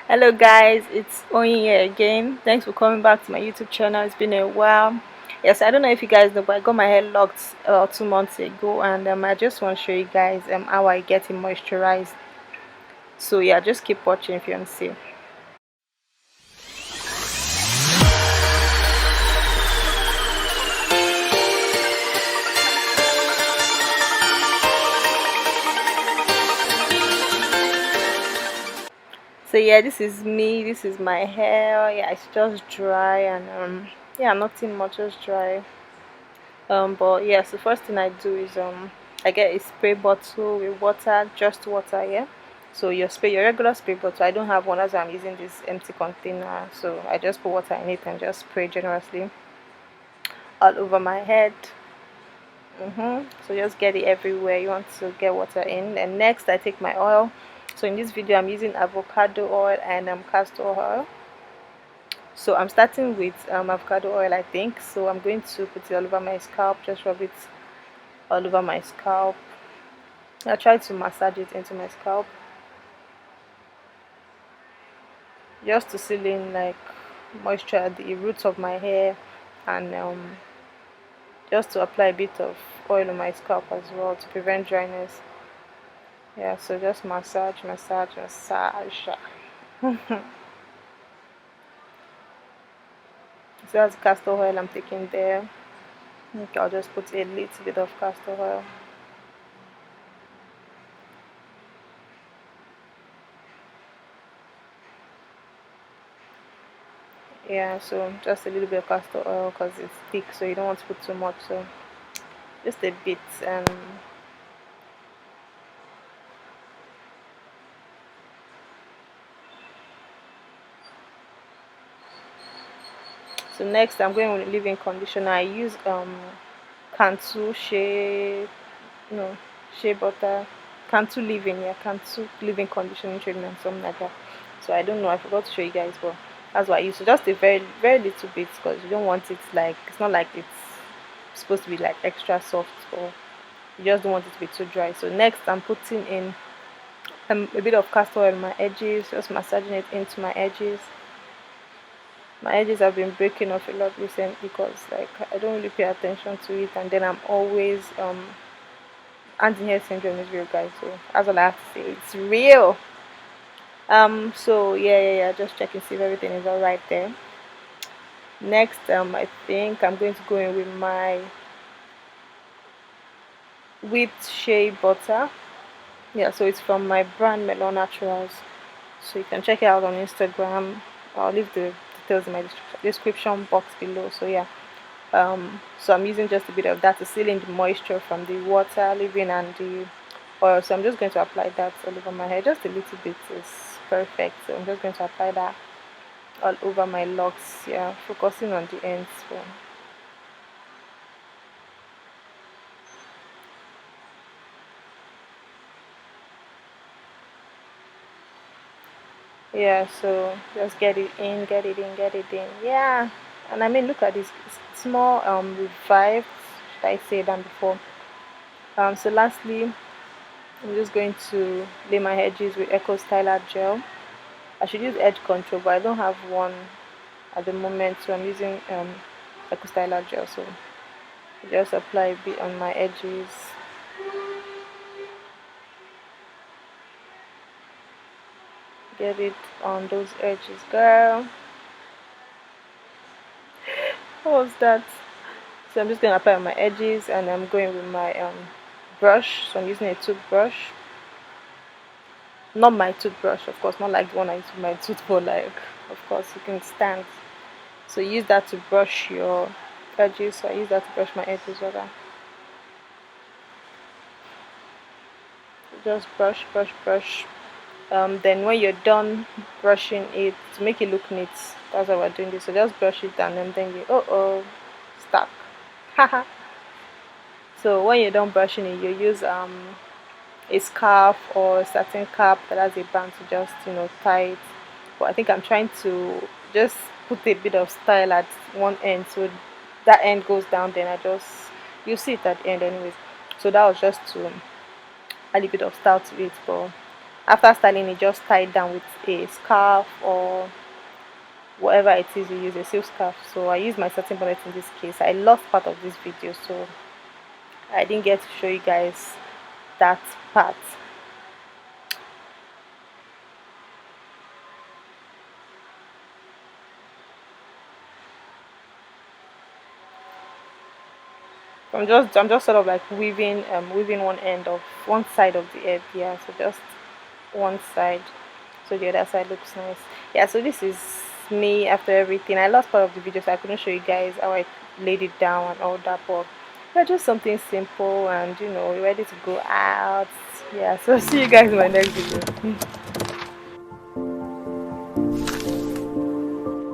Hello guys, it's Oyin here again. Thanks for coming back to my YouTube channel. It's been a while. Yes, I don't know if you guys know, but I got my hair locked 2 months ago, and I just want to show you guys how I get it moisturized. So yeah, just keep watching if you want to see. So yeah, this is me. This is my hair. Yeah, it's just dry and yeah, nothing much, just dry. But yeah, so first thing I do is I get a spray bottle with water, just water. Yeah. So you spray your regular spray bottle. I don't have one, as I'm using this empty container. So I just put water in it and just spray generously all over my head. So just get it everywhere you want to get water in. And next I take my oil. So in this video I'm using avocado oil and castor oil. So I'm starting with avocado oil, I think. So I'm going to put it all over my scalp, just rub it all over my scalp. I try to massage it into my scalp just to seal in like moisture at the roots of my hair, and just to apply a bit of oil on my scalp as well to prevent dryness. Yeah, so just massage, massage, massage. So that's castor oil I'm taking there. Okay, I'll just put a little bit of castor oil. Yeah, so just a little bit of castor oil because it's thick, so you don't want to put too much. So just a bit. So next I'm going with leave-in conditioner. I use Cantu shea, no, shea butter, Cantu leave-in, yeah, Cantu leave-in conditioning treatment, something like that. So I don't know, I forgot to show you guys, but that's what I use. So just a very little bit, because you don't want it like, it's not like it's supposed to be like extra soft, or you just don't want it to be too dry. So next I'm putting in a bit of castor oil on my edges, just massaging it into my edges. My edges have been breaking off a lot recently because like I don't really pay attention to it, and then I'm always anti-hair syndrome is real, guys, so that's all I have to say. It's real. So yeah, just checking, see if everything is all right there. Next I think I'm going to go in with my whipped shea butter. Yeah, so it's from my brand Melon Naturals, so you can check it out on Instagram. I'll leave the details in my description box below. So yeah, so I'm using just a bit of that to seal in the moisture from the water, leave-in, and the oil. So I'm just going to apply that all over my hair. Just a little bit is perfect. So I'm just going to apply that all over my locks. Yeah, focusing on the ends. So yeah, so just get it in, get it in, get it in. Yeah, and I mean, look at this. It's more revived, should I say, than before. So lastly, I'm just going to lay my edges with Eco Styler gel. I should use edge control, but I don't have one at the moment, so I'm using Eco Styler gel. So I just apply a bit on my edges. Get it on those edges, girl. What was that? So I'm just going to apply on my edges, and I'm going with my brush. So I'm using a toothbrush, not my toothbrush, of course, not like the one I use with my tooth, but like, of course, you can stand. So use that to brush your edges. So I use that to brush my edges rather. Just brush, brush, brush. Then when you're done brushing it, to make it look neat, that's why we're doing this. So just brush it down, and then you stuck. Haha. So when you're done brushing it, you use a scarf or a satin cap that has a band to just tie it. But I think I'm trying to just put a bit of style at one end, so that end goes down, then I just, you see it at the end anyways. So that was just to add a bit of style to it. But After styling it, just tie it down with a scarf or whatever it is you use, a silk scarf. So I use my satin bonnet in this case. I lost part of this video, so I didn't get to show you guys that part. I'm just sort of like weaving one side of the head, yeah, so just one side, so the other side looks nice. Yeah, so this is me after everything. I lost part of the video, so I couldn't show you guys how I laid it down and all that, but yeah, just something simple and ready to go out. Yeah, so see you guys in my next video.